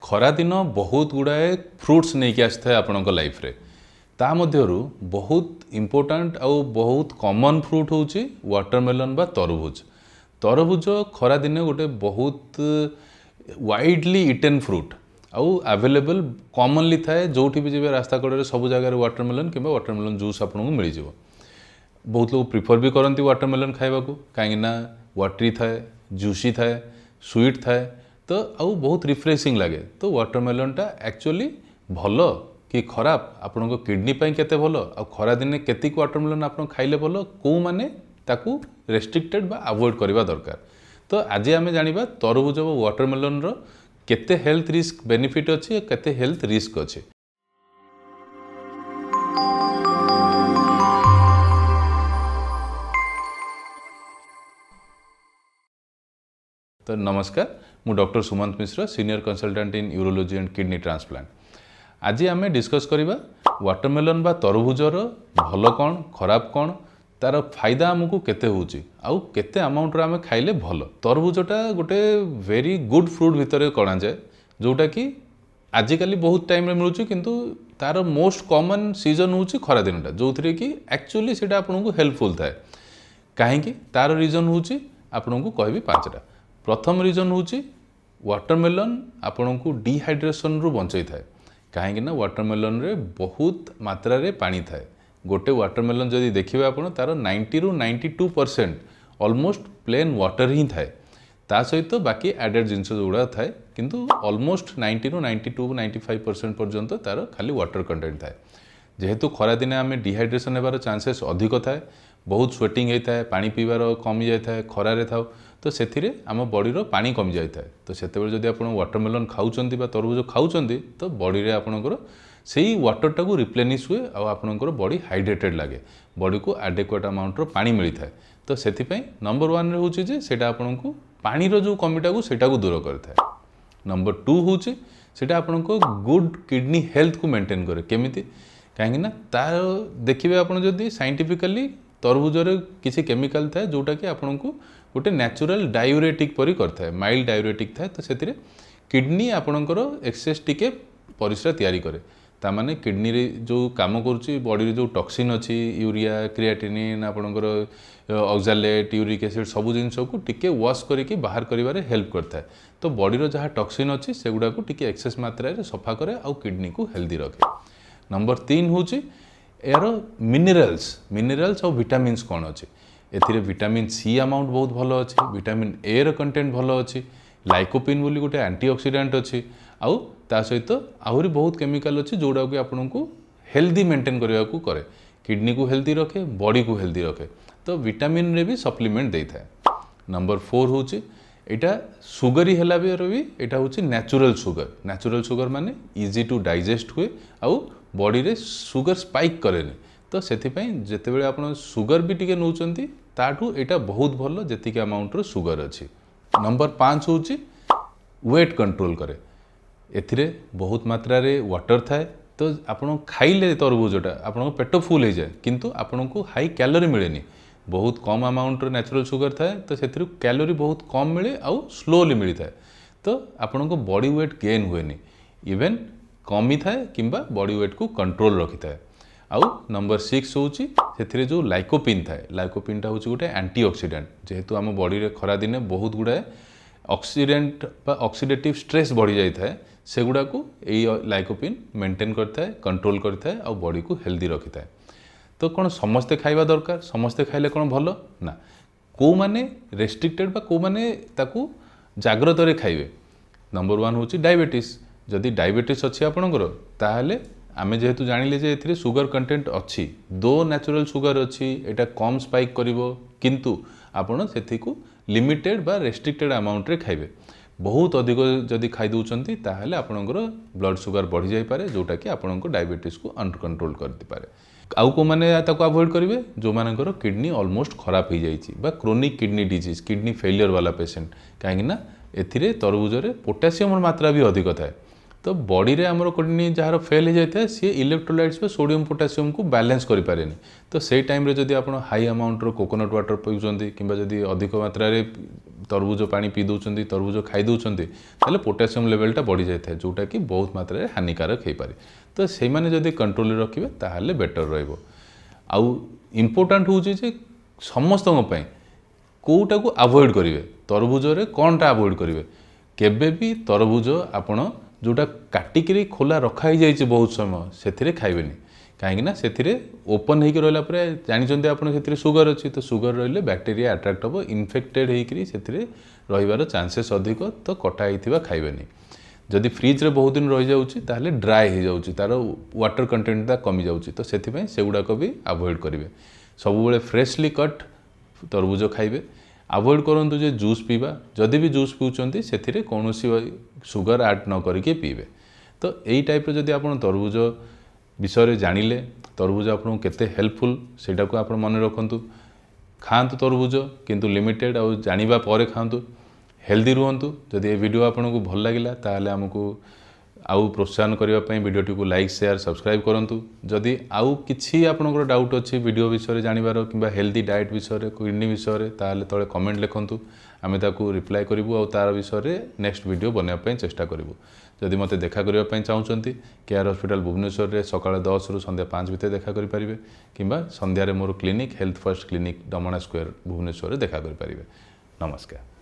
खरा दिन बहुत गुड़ाए फ्रुट्स नहीं कि आसता है आपण लाइफ रे ता मध्यरु बहुत इम्पोर्टाट आउ बहुत कॉमन फ्रूट होची वाटरमेलन बा तरबुज। तरबुज खरा दिन गोटे बहुत वाइडली इटेन फ्रूट आउ अवेलेबल कॉमनली थाए जोठी भी जे रास्ता कड़े सब जगह वाटरमेलन कि वाटरमेलन जूस आपको मिल जाव। बहुत लोग प्रिफर भी करती वाटरमेलन खाइबा को कहीं वाटरी थाए जूसी थाए स्वीट थाए तो आउ बहुत रिफ्रेशिंग लगे। तो वाटरमेलनटा एक्चुअली भल कि खराब आपण किडनी केते भल आ खरा दिन केतिक वाटरमेलन आप खाइले भल कौ माने ताकू रेस्ट्रिक्टेड बा अवॉइड करवा दरकार। तो आज आम जानिबा तरबुज और वाटरमेलन रो केते हेल्थ रिस्क बेनिफिट अच्छी केते हेल्थ रिस्क अच्छी। तो नमस्कार मु doctor Sumant Mishra senior consultant in urology and kidney transplant. आज आम डिस्कस करवा वाटरमेलन बा तरबुजर भल कौन खराब कौन तार फायदा आमको केते होची आउ केते अमाउंट रे आम खाइले भल। तरबुजटा गोटे वेरी गुड फ्रूट भितर कणा जाए जोटा कि आजिकली बहुत टाइम रे मिलुची किंतु तार मोस्ट कॉमन सीजन होची खरा दिनटा जो थी कि एक्चुअली सेटा आपको हेल्पफुल थाए। कहीं तार रीजन होची आपको कहबी पांचटा। प्रथम रीजन होची वाटरमेलन आपन को डिहाइड्रेशन रु बंचई थाए कहीं वाटरमेलन रे बहुत मात्रा रे पानी थाए। गोटे वाटरमेलन जदि देखिए आप तार 90 रु 92% ऑलमोस्ट प्लेन वाटर ही थाए ता सहित बाकी एडेड जिनस जोड़ा थाए किंतु ऑलमोस्ट 90 रु 92 95% पर्यंत तार खाली वाटर कंटेंट थाए। जेहेतु खरा दिने आम डिहाइड्रेशन होबार चांसेस अधिक थाए बहुत स्वेटिंग होता है पानी पीबार कमी जाए है खरारे थाउ तो से आम बॉडी पानी कमी जाए तो से जब आप वाटरमेलन खाऊँ तरबुज खाऊँ तो बॉडी रे आपणकर से वाटरटा को रिप्लेनिश हुए आपणकर बॉडी हाइड्रेटेड लगे बॉडी को एडेक्वेट अमाउंट पानी मिलता है। तो से नंबर 1 हूँ से आपन को पानी जो कमीटा को सेटा को दूर करता है। नंबर 2 हूँ से आपको गुड किडनी हेल्थ को मेंटेन करे केमिति कहीं तार देखिए आप साइंटिफिकली तरबुजरे किसी केमिकल थाए जोटा कि आपन को गोटे नेचुरल डायूरेटिक परी करता है माइल्ड डायूरेटिक थाए तो से किडनी आपणकर एक्सेस टिके परिस्रा तैयारी करे तामाने किडनी रे जो काम करुच्ची बॉडी रे जो टॉक्सिन अच्छी यूरिया क्रिएटिनिन आपणकर ऑक्सालेट यूरिक एसिड सब जिन को टिके वॉश करके बाहर करिवारे हेल्प करता है। तो बॉडी रो जहाँ टॉक्सिन अच्छी से गुड़ा को टिके एक्सेस मात्रा रे सफा करे आउ किडनी को हेल्दी रखे। नंबर 3 हूँ यार मिनरल्स और विटामिन्स कौन अच्छी एथिरे विटामिन सी अमाउंट बहुत भल अच्छी विटामिन ए रो कंटेंट भल अच्छी लाइकोपिन बोली गोटे एंटीऑक्सीडेंट अच्छी आउ ता सहित आहरी बहुत केमिकल अच्छी जोड़ा कि आपन को हेल्दी मेंटेन करने को करे किडनी को हेल्दी रखे बॉडी को हेल्दी रखे। तो विटामिन रे भी सप्लीमेंट दे थाए। नंबर 4 हूँ एटा सुगरी है भी एटा हूँ नेचुरल सुगर माने इजी टू डाइजेस्ट हुए आउ बॉडी रे सुगर स्पाइक करेनि तो से जिते आप सुगर भी टिके नौकरी ताठू एटा बहुत भल जी अमाउंट रो सुगर अच्छी। नंबर 5 हूँ वेट कंट्रोल करे एथिरे बहुत मात्रा रे वाटर थाए तो आपन खाइले तरबुजटा आपन पेट फुल हो जाए किंतु आपन को हाई कैलोरी मिलेनी बहुत कम अमाउंट रो नेचुरल सुगर थाए तो से कैलोरी बहुत कम मिले आउ स्लोली मिलता है तो आपन को बॉडी वेट गेन हुएनी इवेन कमी थाए किंबा बॉडी वेट को कंट्रोल रखी थाए। आउ नंबर 6 हूँ से जो लाइकोपिन थाए लाइकोपिनटा हूँ गोटे एंटीऑक्सीडेंट जेहेतु आम बॉडी रे खरा दिने बहुत गुड़ाए ऑक्सीडेंट बा ऑक्सीडेटिव स्ट्रेस बढ़ी जाए थाए से गुड़ा को यही लाइकोपिन मेंटेन करता है कंट्रोल करता है और बॉडी को हेल्दी रखी थाए। तो कौन समस्ते खाइबा दरकार समस्ते खाइले कौन भल ना कौ माने रेस्ट्रिक्टेड बा कौ माने ताकू जाग्रत रे खाइबे। नंबर 1 हूँ डायबिटीज जदि डायबिटीज अच्छी आपणकर ताहले आमे जेहेतु जानिले जे एथिरे सुगर कंटेंट अच्छी दो नेचुरल सुगर अच्छी एटा कम स्पाइक करिवो किंतु आपण सेथि को लिमिटेड बा रेस्ट्रिक्टेड अमाउंट रे खाइबे बहुत अधिक जदि खाई दउचंती ताहले आपणकर ब्लड सुगर बढ़ी जाई पारे जोटा कि आपणको डायबिटीज को अनकंट्रोल कर दी पारे। आउ को माने ताको अवॉइड करिवे जो मानकर किडनी ऑलमोस्ट खराब हो जाइछि बा chronic kidney disease kidney failure वाला पेशेंट कहीं ना एथिरे तरबुज रे पोटासियम मात्रा भी अधिक थाए तो बॉडी रे हमर किडनी जार फेल हो जाए सी इलेक्ट्रोलाइट्स सोडियम पोटासियम को बैलेंस करि पारेनी। तो से टाइम रे जदि आपण हाई अमाउंट रो कोकोनट वाटर पिउछंती किंबा जदि अधिक मात्रा रे तरबुज पानी पी दउछंती तरबुज खाई दउछंती ताले पोटासियम लेवलटा बढ़ी जाए था जोटा कि बहुत मात्रा रे हानिकारक हो पारे। तो से माने जदि कंट्रोल रखिबे ताहले बेटर रहइबो। आउ इम्पोर्टेंट होउची जे समस्तन पई कोटा को अवॉइड करिवे तरबुज रे कोनटा अवॉइड करिवे केबे भी तरबुज आपण जोटा काटिकी खोला रखाई जाइए बहुत समय से खाइबेनी कहीं से ओपन होकर रहा जानते आप सुगर अच्छी तो सुगर रही बैक्टेरिया अट्राक्ट हम इनफेक्टेड होकर रही चांसेस अधिक तो कटा होता खाइबेनी। जदि फ्रिज रे बहुत दिन रही जाऊँगी ताहले ड्राए हो जाऊँगी तार वाटर कंटेंट कमी जाऊँगी तो से गुड़ाक भी अवॉइड करेंगे। सब फ्रेशली कट तरबुज खाइबे। अवॉइड करंतु जे जूस पीवा जदि भी जूस पिउचंती सेथिरे कोनोसी सुगर ऐड न करके पीबे। तो यही टाइप जदि आप तरबुज विषय जानिले तरबुज आपको केते हेल्पफुल सेटा को आप मन रखंतु। खातु तरबुज किंतु लिमिटेड आ जानिबा परे खातु हेल्दी रुहंतु। जदि ये वीडियो आपको भल लगिला ताहले हमकु आउ प्रोत्साहन करने वीडियोटी को लाइक शेयर सब्सक्राइब करूँ। जदि आउ किसी आपनकर डाउट अच्छी वीडियो विषय जानिबार कि हेल्दी डाइट विषय किडनी विषय ताहले तले कमेंट लिखंतु आमे ताकू रिप्लाई करिवु और तार विषय नेक्स्ट वीडियो बनाइबा चेष्टा करिवु। जदि मते देखा करबा चाहूचंती केआर हॉस्पिटल भुवनेश्वर रे सकाळ 10 रु संध्या 5 भितर देखा करि परिबे किंबा संध्या रे मोर clinic health first clinic Damana square Bhubaneswar रे देखा करि परिबे। नमस्कार।